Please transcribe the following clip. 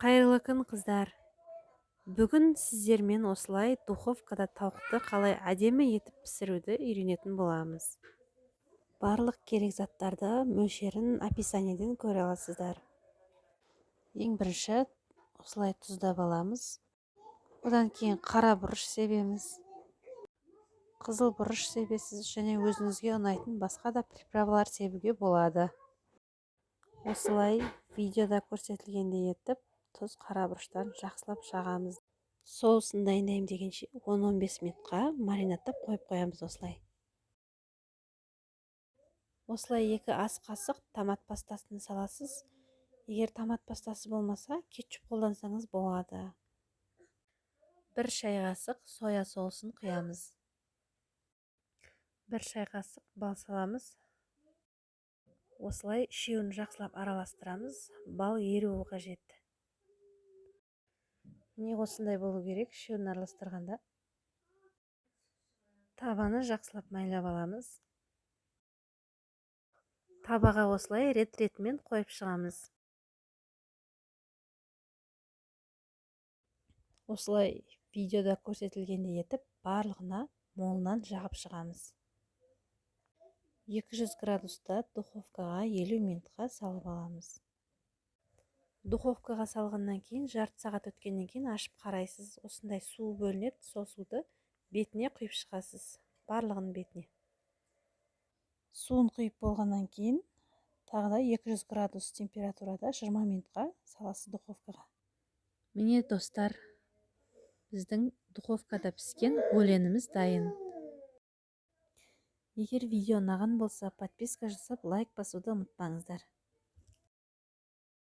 Қайырлы күн, қыздар. Бүгін сіздермен осылай духовкада тауықты қалай әдемі етіп пісіруді үйренетін боламыз. Барлық керек заттарды мөлшерін описаниеден көре аласыздар. Ең бірінші осылай тұздап аламыз. Одан кейін қара бұрыш себеміз. Қызыл бұрыш себесіз және өзіңізге ұнайтын басқа да приправалар себуге болады. Осылай видеода көрсетілгендей етіп тұз қара бұрыштан жақсылап жағамыз. Соусын дайындаймын дегенше 10-15 минутқа маринаттап қойып қоямыз осылай. Осылай 2 ас қасық томат пастасын саласыз. Егер томат пастасы болмаса, кетчуп қолдансаңыз болады. 1 шай қасық соя соусын құямыз. 1 шай қасық бал саламыз. Осылай үшеуін жақсылап араластырамыз. Бал еруі қажет. Не осындай болу керек, үшеуін араластырғанда. Табаны жақсылап майлап аламыз. Табаға осылай рет-ретімен қойып шығамыз. Осылай видеода көрсетілгендей етіп, барлығына молынан жағып шығамыз. 200 градуста духовкаға 50 минутқа салып аламыз. Духовкаға салғаннан кейін, жарты сағат өткеннен кейін ашып қарайсыз. Осындай су бөлінеді, сол суды бетіне құйып шығасыз. Барлығының бетіне. Суын құйып болғаннан кейін, тағы да 200 градус температурада 20 минутқа саласыз духовкаға. Міне достар, біздің духовкада піскен оленіміз дайын. Егер видео ұнаған болса, подписка жасап, лайк басуды ұмытпаңыздар.